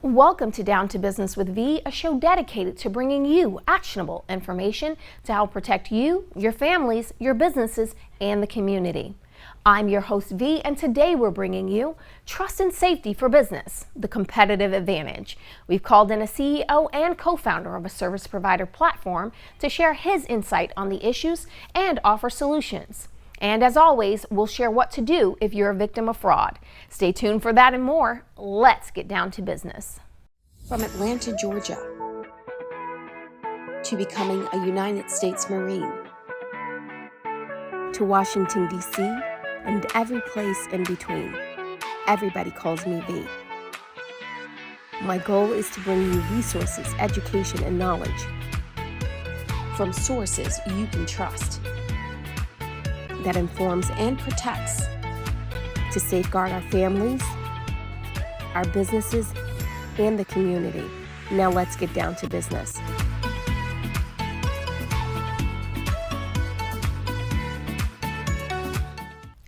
Welcome to Down to Business with V, a show dedicated to bringing you actionable information to help protect you, your families, your businesses, and the community. I'm your host V, and today we're bringing you Trust and Safety for Business, the Competitive Advantage. We've called in a CEO and co-founder of a service provider platform to share his insight on the issues and offer solutions. And as always, we'll share what to do if you're a victim of fraud. Stay tuned for that and more. Let's get down to business. From Atlanta, Georgia, to becoming a United States Marine, to Washington, D.C., and every place in between, everybody calls me V. My goal is to bring you resources, education, and knowledge from sources you can trust, that informs and protects to safeguard our families, our businesses, and the community. Now let's get down to business.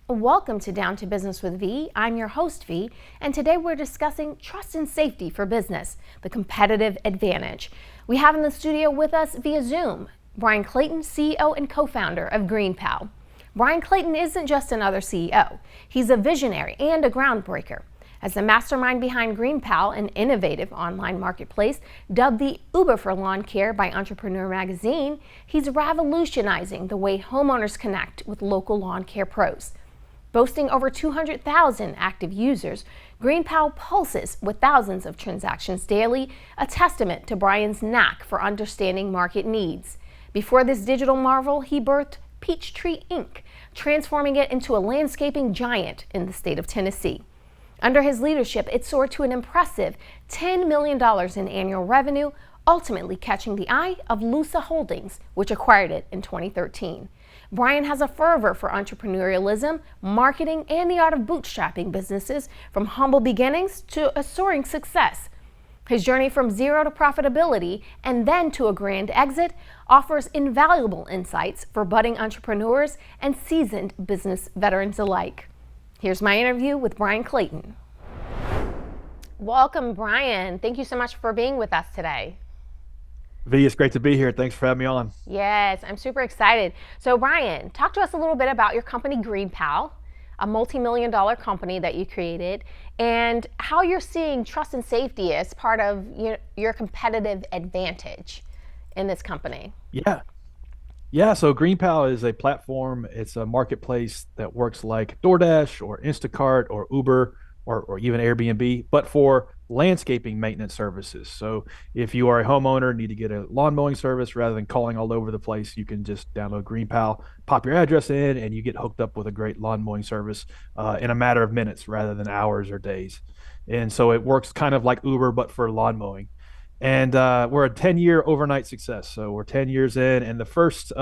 Welcome to Down to Business with V. I'm your host V, and today we're discussing trust and safety for business, the competitive advantage. We have in the studio with us via Zoom, Bryan Clayton, CEO and co-founder of GreenPal. Bryan Clayton isn't just another CEO. He's a visionary and a groundbreaker. As the mastermind behind GreenPal, an innovative online marketplace dubbed the Uber for lawn care by Entrepreneur Magazine, he's revolutionizing the way homeowners connect with local lawn care pros. Boasting over 200,000 active users, GreenPal pulses with thousands of transactions daily, a testament to Bryan's knack for understanding market needs. Before this digital marvel, he birthed Peachtree Inc., transforming it into a landscaping giant in the state of Tennessee. Under his leadership, it soared to an impressive $10 million in annual revenue, ultimately catching the eye of Lusa Holdings, which acquired it in 2013. Bryan has a fervor for entrepreneurialism, marketing, and the art of bootstrapping businesses from humble beginnings to a soaring success. His journey from zero to profitability and then to a grand exit offers invaluable insights for budding entrepreneurs and seasoned business veterans alike. Here's my interview with Bryan Clayton. Welcome, Bryan. Thank you so much for being with us today. V, it's great to be here. Thanks for having me on. Yes, I'm super excited. So, Bryan, talk to us a little bit about your company, GreenPal, a multi-million-dollar company that you created, and how you're seeing trust and safety as part of your competitive advantage in this company. Yeah. So GreenPal is a platform. It's a marketplace that works like DoorDash or Instacart or Uber or even Airbnb, but for landscaping maintenance services. So if you are a homeowner, need to get a lawn mowing service, rather than calling all over the place, you can just download GreenPal, pop your address in, and you get hooked up with a great lawn mowing service in a matter of minutes rather than hours or days. And so it works kind of like Uber, but for lawn mowing. And we're a 10-year overnight success. So we're 10 years in, and the first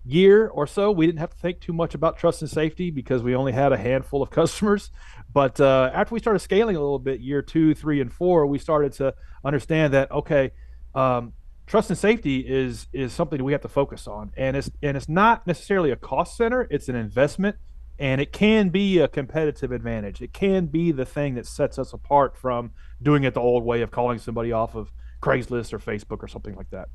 year or so, we didn't have to think too much about trust and safety because we only had a handful of customers. But after we started scaling a little bit, year 2, 3, and 4, we started to understand that, okay, trust and safety is something we have to focus on. And it's not necessarily a cost center, it's an investment. And it can be a competitive advantage. It can be the thing that sets us apart from doing it the old way of calling somebody off of Craigslist or Facebook or something like that.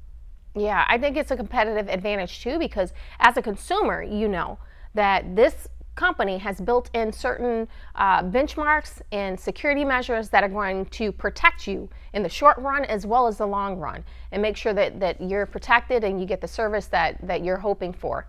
Yeah, I think it's a competitive advantage too, because as a consumer, you know that this company has built in certain benchmarks and security measures that are going to protect you in the short run as well as the long run, and make sure that you're protected and you get the service that you're hoping for.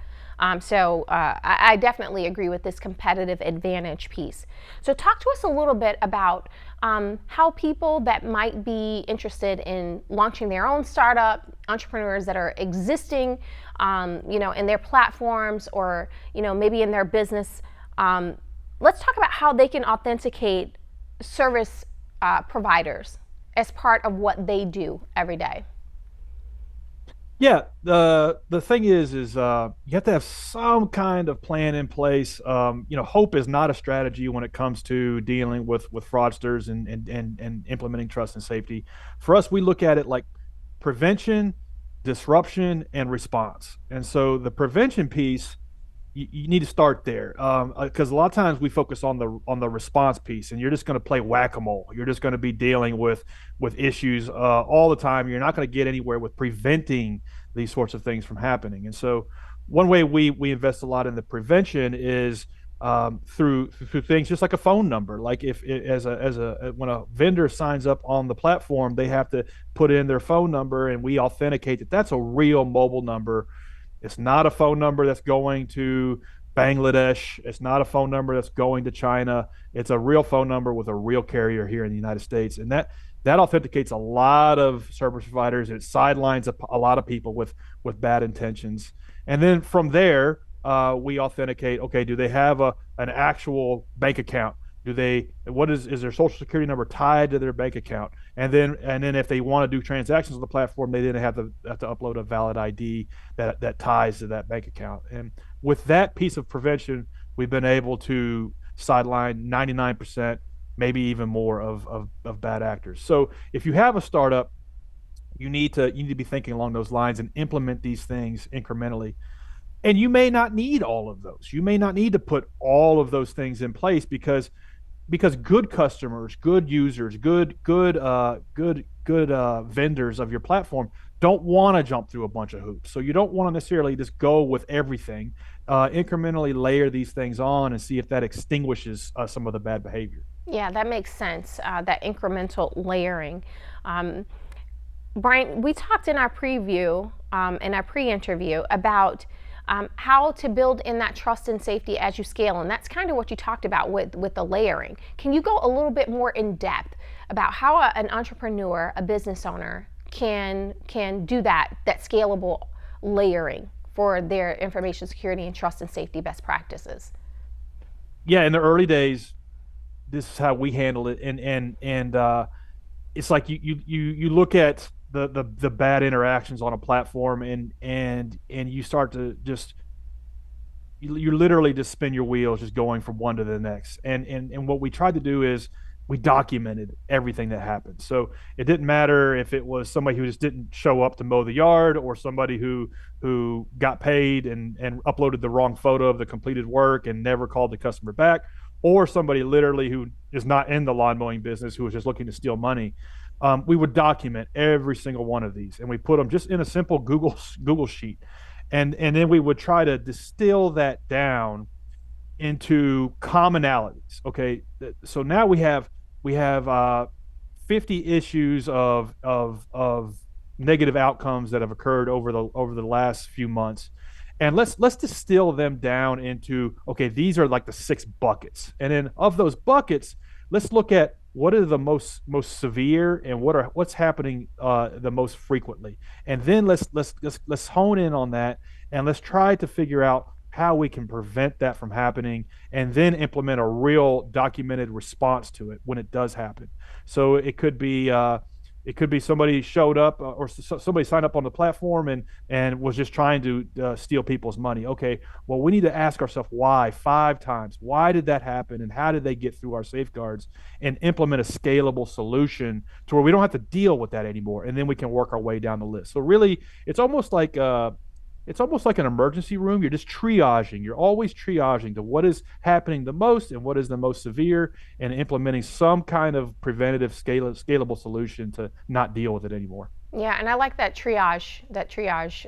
So I definitely agree with this competitive advantage piece. So talk to us a little bit about how people that might be interested in launching their own startup, entrepreneurs that are existing, in their platforms or, maybe in their business. Let's talk about how they can authenticate service providers as part of what they do every day. Yeah, the thing is you have to have some kind of plan in place. Hope is not a strategy when it comes to dealing with fraudsters and implementing trust and safety. For us, we look at it like prevention, disruption, and response. And so the prevention piece you need to start there, because a lot of times we focus on the response piece, and you're just going to play whack-a-mole. You're just going to be dealing with issues all the time. You're not going to get anywhere with preventing these sorts of things from happening. And so, one way we invest a lot in the prevention is through things just like a phone number. Like if as a when a vendor signs up on the platform, they have to put in their phone number, and we authenticate that that's a real mobile number. It's not a phone number that's going to Bangladesh. It's not a phone number that's going to China. It's a real phone number with a real carrier here in the United States. And that authenticates a lot of service providers. It sidelines a lot of people with bad intentions. And then from there, we authenticate, okay, do they have an actual bank account? Is their social security number tied to their bank account? And then if they want to do transactions on the platform, they then have to upload a valid ID that ties to that bank account. And with that piece of prevention, we've been able to sideline 99%, maybe even more of bad actors. So if you have a startup, you need to be thinking along those lines and implement these things incrementally. And you may not need all of those. You may not need to put all of those things in place because good customers, good users, good vendors of your platform don't want to jump through a bunch of hoops. So you don't want to necessarily just go with everything. Incrementally layer these things on and see if that extinguishes some of the bad behavior. Yeah, that makes sense. That incremental layering. Bryan, we talked in our preview, in our pre-interview, about how to build in that trust and safety as you scale, and that's kind of what you talked about with the layering. Can you go a little bit more in depth about how an entrepreneur, a business owner, can do that scalable layering for their information security and trust and safety best practices? Yeah, in the early days, this is how we handle it, and it's like you look at the bad interactions on a platform, and you start to just you literally just spin your wheels just going from one to the next. And what we tried to do is we documented everything that happened. So it didn't matter if it was somebody who just didn't show up to mow the yard, or somebody who got paid and uploaded the wrong photo of the completed work and never called the customer back, or somebody literally who is not in the lawn mowing business, who was just looking to steal money. We would document every single one of these, and we put them just in a simple Google sheet, and then we would try to distill that down into commonalities. Okay, so now we have 50 issues of negative outcomes that have occurred over the last few months, and let's distill them down into, okay, these are like the 6 buckets, and then of those buckets, let's look at what are the most severe and what's happening the most frequently, and then let's hone in on that, and let's try to figure out how we can prevent that from happening, and then implement a real documented response to it when it does happen. So it could be somebody showed up, or somebody signed up on the platform and was just trying to steal people's money. Okay, well, we need to ask ourselves why 5 times. Why did that happen, and how did they get through our safeguards, and implement a scalable solution to where we don't have to deal with that anymore, and then we can work our way down the list. So really, it's almost like an emergency room. You're just triaging. You're always triaging to what is happening the most and what is the most severe, and implementing some kind of preventative, scalable solution to not deal with it anymore. Yeah, and I like that triage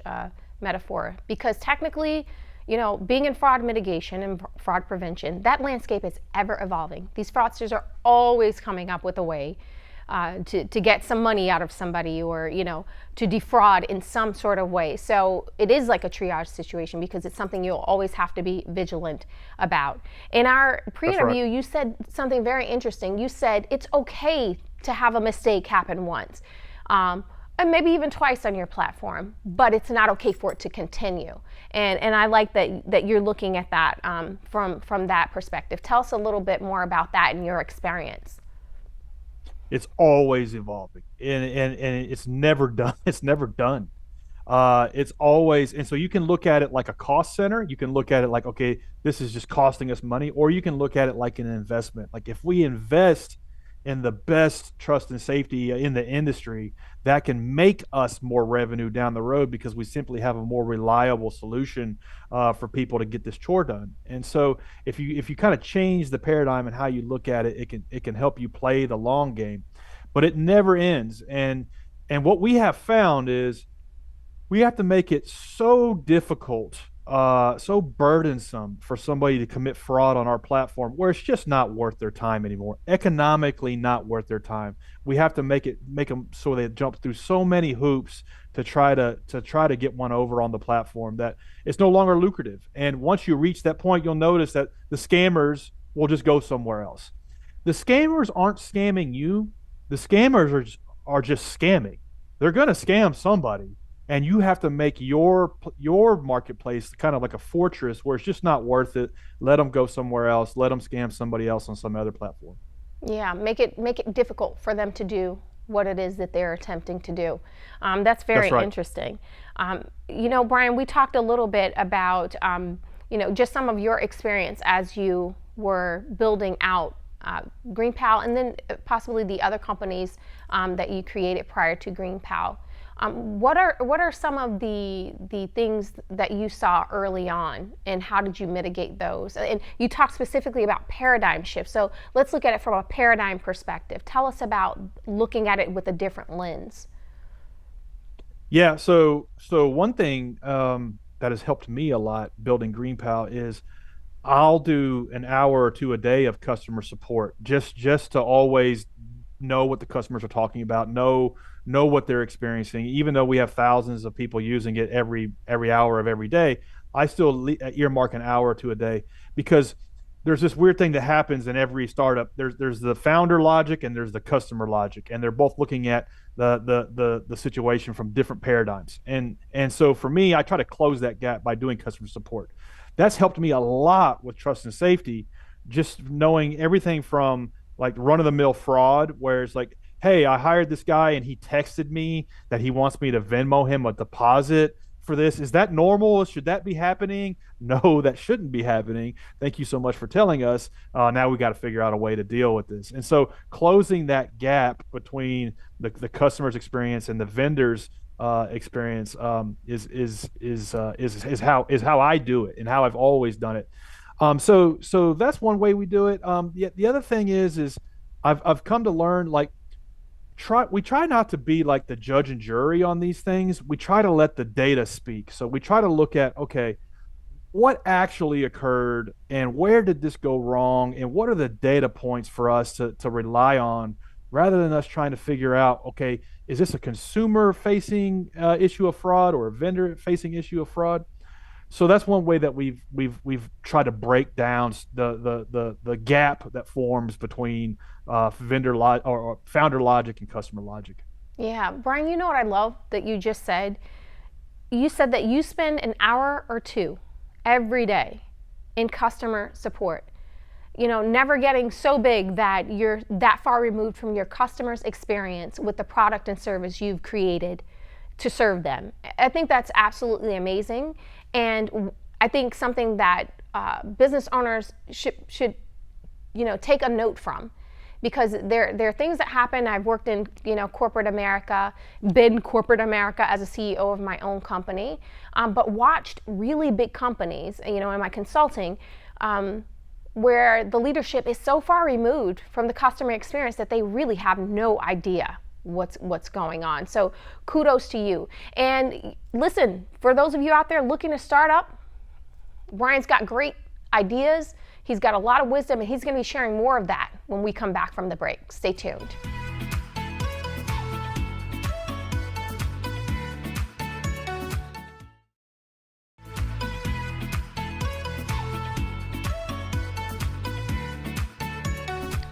metaphor, because technically, being in fraud mitigation and fraud prevention, that landscape is ever evolving. These fraudsters are always coming up with a way to get some money out of somebody, or to defraud in some sort of way. So it is like a triage situation, because it's something you'll always have to be vigilant about. In our pre-interview, You said something very interesting. You said it's okay to have a mistake happen once, and maybe even twice on your platform, but it's not okay for it to continue. And I like that you're looking at that from that perspective. Tell us a little bit more about that in your experience. It's always evolving, and it's never done. It's never done. It's always, and so you can look at it like a cost center. You can look at it like, okay, this is just costing us money, or you can look at it like an investment. Like if we invest and the best trust and safety in the industry that can make us more revenue down the road because we simply have a more reliable solution for people to get this chore done. And so if you kind of change the paradigm and how you look at it, it can help you play the long game, but it never ends. And what we have found is we have to make it so difficult, so burdensome for somebody to commit fraud on our platform where it's just not worth their time anymore. Economically, not worth their time. We have to make them so they jump through so many hoops to try to get one over on the platform that it's no longer lucrative. And once you reach that point, you'll notice that the scammers will just go somewhere else. The scammers aren't scamming you. The scammers are just scamming. They're going to scam somebody, and you have to make your marketplace kind of like a fortress where it's just not worth it. Let them go somewhere else. Let them scam somebody else on some other platform. Yeah, make it difficult for them to do what it is that they're attempting to do. That's very Right. interesting. Brian, we talked a little bit about just some of your experience as you were building out GreenPal, and then possibly the other companies that you created prior to GreenPal. What are some of the things that you saw early on, and how did you mitigate those? And you talked specifically about paradigm shifts. So let's look at it from a paradigm perspective. Tell us about looking at it with a different lens. Yeah. So one thing that has helped me a lot building GreenPal is I'll do an hour or two a day of customer support just to always know what the customers are talking about, know what they're experiencing. Even though we have thousands of people using it every hour of every day, I still earmark an hour or two a day because there's this weird thing that happens in every startup. There's the founder logic and there's the customer logic, and they're both looking at the situation from different paradigms. And so for me, I try to close that gap by doing customer support. That's helped me a lot with trust and safety, just knowing everything from like run of the mill fraud, where it's like, hey, I hired this guy and he texted me that he wants me to Venmo him a deposit for this. Is that normal? Should that be happening? No, that shouldn't be happening. Thank you so much for telling us. Now we got to figure out a way to deal with this. And so closing that gap between the customer's experience and the vendor's experience is how I do it and how I've always done it. So that's one way we do it. The other thing is I've come to learn like we try not to be like the judge and jury on these things. We try to let the data speak. So we try to look at, okay, what actually occurred and where did this go wrong and what are the data points for us to rely on rather than us trying to figure out, okay, is this a consumer facing issue of fraud or a vendor facing issue of fraud? So that's one way that we've tried to break down the gap that forms between or founder logic and customer logic. Yeah, Brian, you know what I love that you just said? You said that you spend an hour or two every day in customer support. Never getting so big that you're that far removed from your customer's experience with the product and service you've created to serve them. I think that's absolutely amazing. And I think something that business owners should take a note from, because there are things that happen. I've worked in corporate America, been corporate America as a CEO of my own company, but watched really big companies, in my consulting, where the leadership is so far removed from the customer experience that they really have no idea what's going on. So kudos to you. And listen, for those of you out there looking to start up, Brian's got great ideas. He's got a lot of wisdom, and he's going to be sharing more of that when we come back from the break. Stay tuned.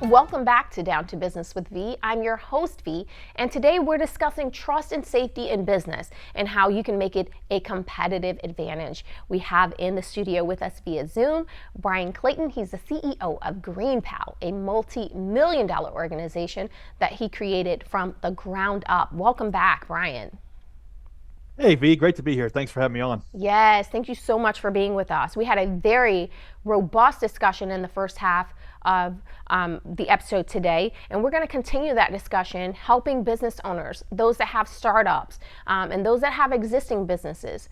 Welcome back to Down to Business with V. I'm your host, V, and today we're discussing trust and safety in business and how you can make it a competitive advantage. We have in the studio with us via Zoom, Bryan Clayton. He's the CEO of GreenPal, a multi-million-dollar organization that he created from the ground up. Welcome back, Bryan. Hey, V, great to be here. Thanks for having me on. Yes, thank you so much for being with us. We had a very robust discussion in the first half of the episode today. And we're going to continue that discussion, helping business owners, those that have startups, and those that have existing businesses,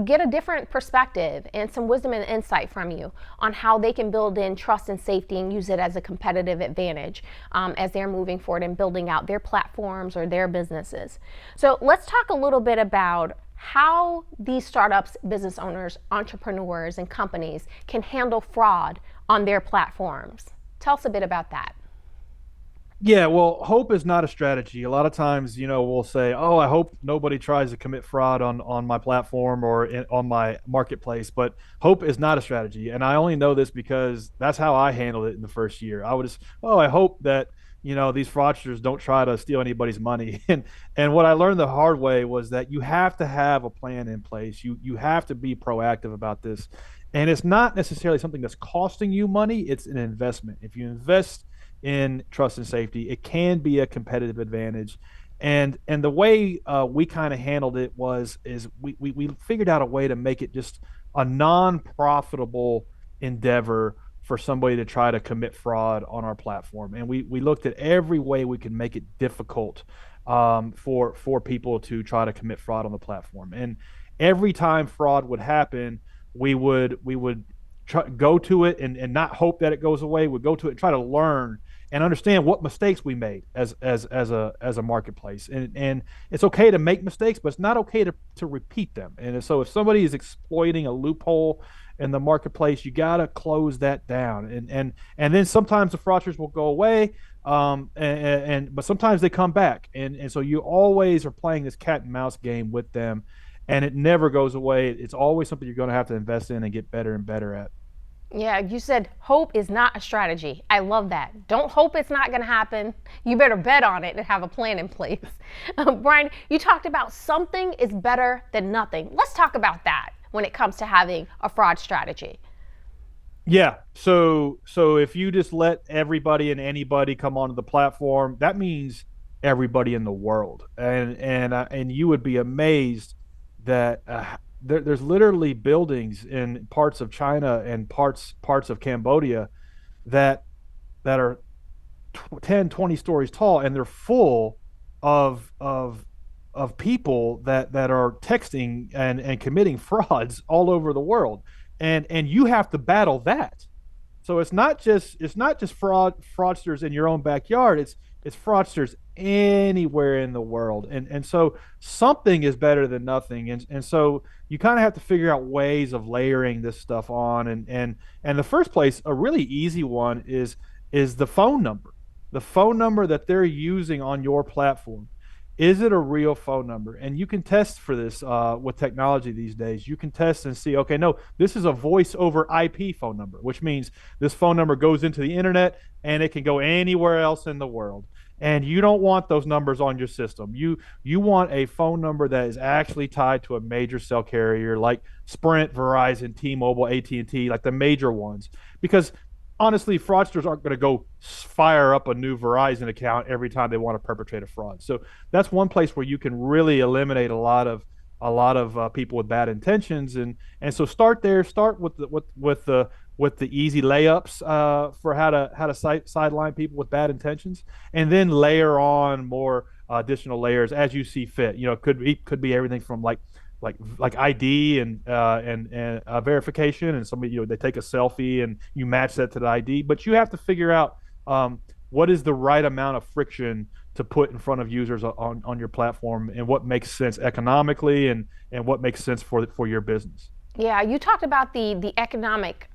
get a different perspective and some wisdom and insight from you on how they can build in trust and safety and use it as a competitive advantage as they're moving forward and building out their platforms or their businesses. So let's talk a little bit about how these startups, business owners, entrepreneurs, and companies can handle fraud on their platforms. Tell us a bit about that. Yeah, well, hope is not a strategy. A lot of times, we'll say, "Oh, I hope nobody tries to commit fraud on my platform or on my marketplace." But hope is not a strategy, and I only know this because that's how I handled it in the first year. I would just, "Oh, I hope that these fraudsters don't try to steal anybody's money." And what I learned the hard way was that you have to have a plan in place. You have to be proactive about this, and it's not necessarily something that's costing you money. It's an investment. If you invest in trust and safety, it can be a competitive advantage. And the way we kind of handled it is we figured out a way to make it just a non-profitable endeavor for somebody to try to commit fraud on our platform. And we looked at every way we could make it difficult for people to try to commit fraud on the platform. And every time fraud would happen, we would go to it and not hope that it goes away. We'd go to it and try to learn and understand what mistakes we made as a marketplace. And it's okay to make mistakes, but it's not okay to repeat them. And so if somebody is exploiting a loophole in the marketplace, you got to close that down. And then sometimes the fraudsters will go away, but sometimes they come back. And so you always are playing this cat and mouse game with them, and it never goes away. It's always something you're going to have to invest in and get better and better at. Yeah, you said hope is not a strategy. I love that. Don't hope it's not going to happen. You better bet on it and have a plan in place. Bryan, you talked about something is better than nothing. Let's talk about that when it comes to having a fraud strategy. Yeah. So if you just let everybody and anybody come onto the platform, that means everybody in the world. And you would be amazed that there's literally buildings in parts of China and parts of Cambodia that are 10, 20 stories tall, and they're full of people that are texting and committing frauds all over the world. And you have to battle that. So it's not just fraudsters in your own backyard. It's fraudsters anywhere in the world. And so something is better than nothing. And so you kind of have to figure out ways of layering this stuff on. And the first place, a really easy one is the phone number. The phone number that they're using on your platform. Is it a real phone number? And you can test for this with technology these days. You can test and see, okay, no, this is a voice over IP phone number, which means this phone number goes into the internet and it can go anywhere else in the world. And you don't want those numbers on your system. You want a phone number that is actually tied to a major cell carrier like Sprint, Verizon, T-Mobile, AT&T, like the major ones. Because honestly, fraudsters aren't going to go fire up a new Verizon account every time they want to perpetrate a fraud. So that's one place where you can really eliminate a lot of people with bad intentions. And so start there. Start with the easy layups for how to sideline people with bad intentions, and then layer on more additional layers as you see fit. It could be everything from like ID and verification, and somebody they take a selfie and you match that to the ID. But you have to figure out what is the right amount of friction to put in front of users on your platform, and what makes sense economically and what makes sense for your business. Yeah, you talked about the economic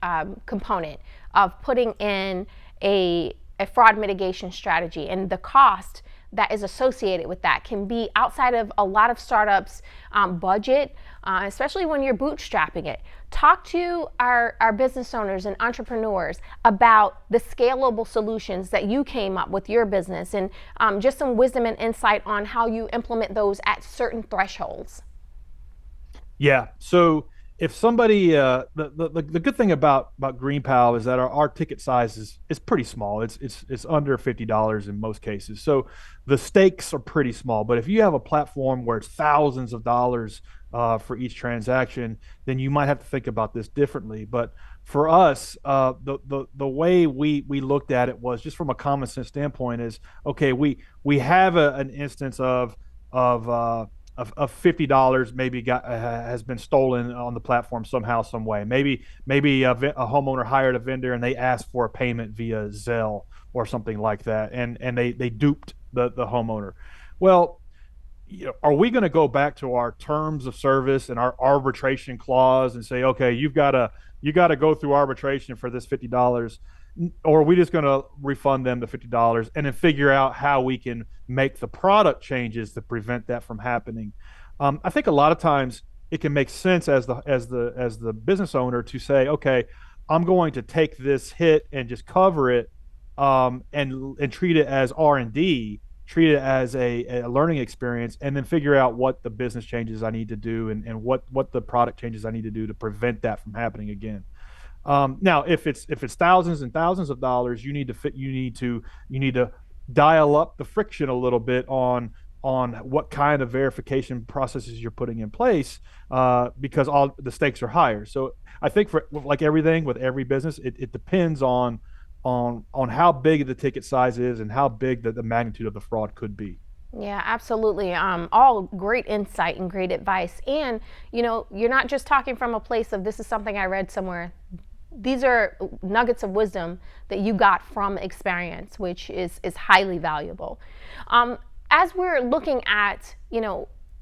component of putting in a fraud mitigation strategy, and the cost that is associated with that can be outside of a lot of startups' budget, especially when you're bootstrapping it. Talk to our business owners and entrepreneurs about the scalable solutions that you came up with your business, and just some wisdom and insight on how you implement those at certain thresholds. Yeah. So if somebody the good thing about GreenPal is that our ticket size is pretty small. It's under $50 in most cases. So the stakes are pretty small. But if you have a platform where it's thousands of dollars for each transaction, then you might have to think about this differently. But for us, the way we looked at it was just from a common sense standpoint is okay. We have an instance of of $50 maybe has been stolen on the platform somehow, some way. Maybe a homeowner hired a vendor and they asked for a payment via Zelle or something like that, and they duped the homeowner. Well, are we going to go back to our terms of service and our arbitration clause and say, okay, you got to go through arbitration for this $50, or are we just going to refund them the $50 and then figure out how we can make the product changes to prevent that from happening? I think a lot of times it can make sense as the business owner to say, okay, I'm going to take this hit and just cover it, and treat it as R&D, treat it as a learning experience, and then figure out what the business changes I need to do, and what the product changes I need to do to prevent that from happening again. Now, if it's thousands and thousands of dollars, you need to dial up the friction a little bit on what kind of verification processes you're putting in place, because all the stakes are higher. So I think for like everything with every business, it depends on how big the ticket size is and how big the magnitude of the fraud could be. Yeah, absolutely. All great insight and great advice. And, you're not just talking from a place of this is something I read somewhere. These are nuggets of wisdom that you got from experience, which is highly valuable. As we're looking at,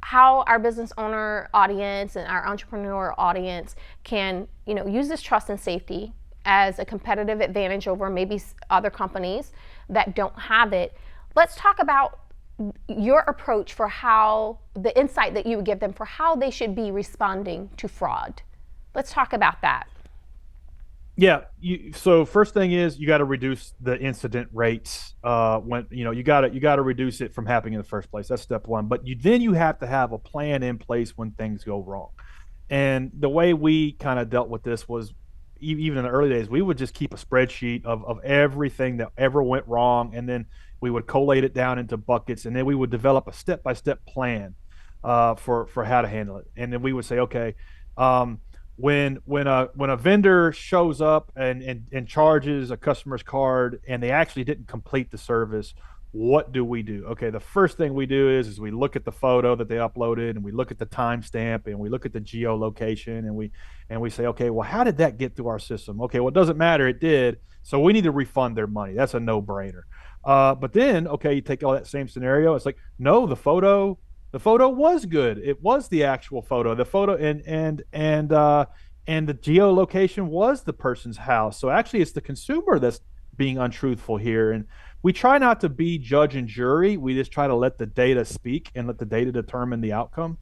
how our business owner audience and our entrepreneur audience can, use this trust and safety as a competitive advantage over maybe other companies that don't have it, let's talk about your approach for how the insight that you would give them for how they should be responding to fraud. Let's talk about that. Yeah. So first thing is you got to reduce the incident rates. When you got to reduce it from happening in the first place. That's step one. But then you have to have a plan in place when things go wrong. And the way we kind of dealt with this was even in the early days, we would just keep a spreadsheet of everything that ever went wrong, and then we would collate it down into buckets, and then we would develop a step-by-step plan for how to handle it. And then we would say, okay, when a vendor shows up and charges a customer's card and they actually didn't complete the service, what do we do? Okay, the first thing we do is we look at the photo that they uploaded, and we look at the timestamp, and we look at the geolocation, and we say, okay, well, how did that get through our system? Okay, well, it doesn't matter, it did, so we need to refund their money. That's a no-brainer. But then, okay, you take all that same scenario. It's like, no, the photo was good. It was the actual photo. The photo and the geolocation was the person's house. So actually, it's the consumer that's being untruthful here. And we try not to be judge and jury. We just try to let the data speak and let the data determine the outcome.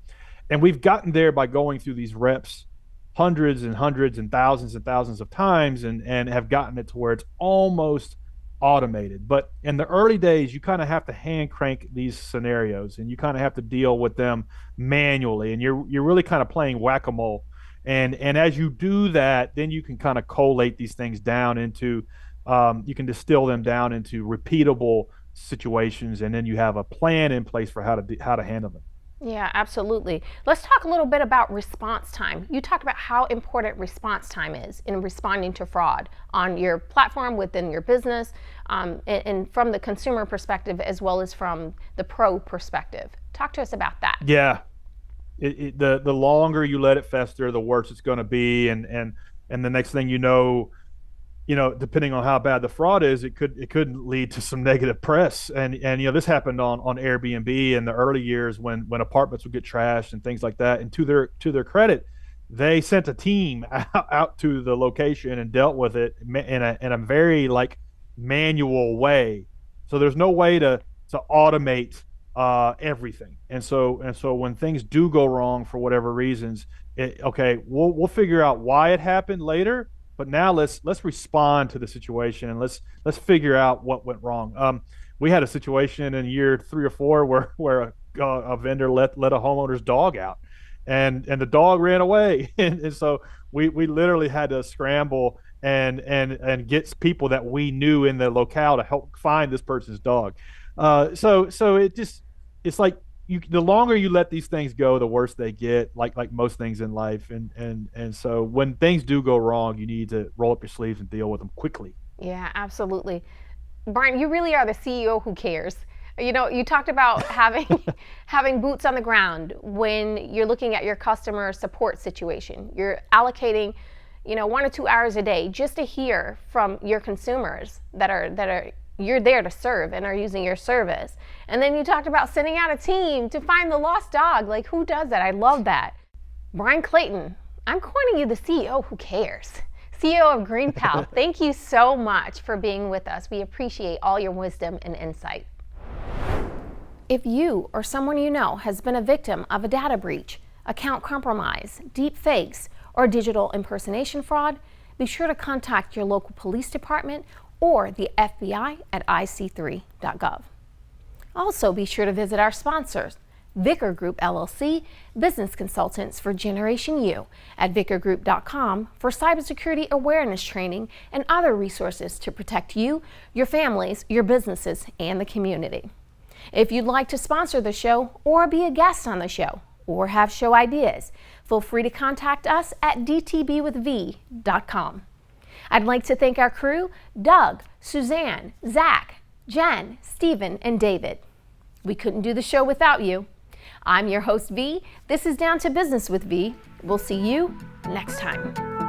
And we've gotten there by going through these reps hundreds and hundreds and thousands of times, and have gotten it to where it's almost automated. But in the early days, you kind of have to hand crank these scenarios, and you kind of have to deal with them manually. And you're really kind of playing whack-a-mole. And as you do that, then you can kind of collate these things down into you can distill them down into repeatable situations, and then you have a plan in place for how to handle them. Yeah, absolutely. Let's talk a little bit about response time. You talked about how important response time is in responding to fraud on your platform, within your business, and from the consumer perspective as well as from the pro perspective. Talk to us about that. Yeah, the longer you let it fester, the worse it's going to be, and the next thing depending on how bad the fraud is, it could lead to some negative press. And this happened on Airbnb in the early years when apartments would get trashed and things like that. And to their credit, they sent a team out to the location and dealt with it in a very manual way. So there's no way to automate everything. And so when things do go wrong for whatever reasons, we'll figure out why it happened later. But now let's respond to the situation, and let's figure out what went wrong. We had a situation in year 3 or 4 where a vendor let a homeowner's dog out, and the dog ran away. And so we literally had to scramble and get people that we knew in the locale to help find this person's dog. So it's like the longer you let these things go, the worse they get, like most things in life. And so when things do go wrong, you need to roll up your sleeves and deal with them quickly. Yeah, absolutely. Bryan, you really are the CEO who cares. You talked about having boots on the ground when you're looking at your customer support situation. You're allocating, 1 or 2 hours a day just to hear from your consumers that are you're there to serve and are using your service. And then you talked about sending out a team to find the lost dog. Like, who does that? I love that. Bryan Clayton, I'm calling you the CEO who cares. CEO of GreenPal, thank you so much for being with us. We appreciate all your wisdom and insight. If you or someone you know has been a victim of a data breach, account compromise, deep fakes, or digital impersonation fraud, be sure to contact your local police department or the FBI at ic3.gov. Also, be sure to visit our sponsors, Vicar Group LLC, business consultants for Generation U, at vicargroup.com for cybersecurity awareness training and other resources to protect you, your families, your businesses, and the community. If you'd like to sponsor the show or be a guest on the show or have show ideas, feel free to contact us at dtbwithv.com. I'd like to thank our crew, Doug, Suzanne, Zach, Jen, Stephen, and David. We couldn't do the show without you. I'm your host, V. This is Down to Business with V. We'll see you next time.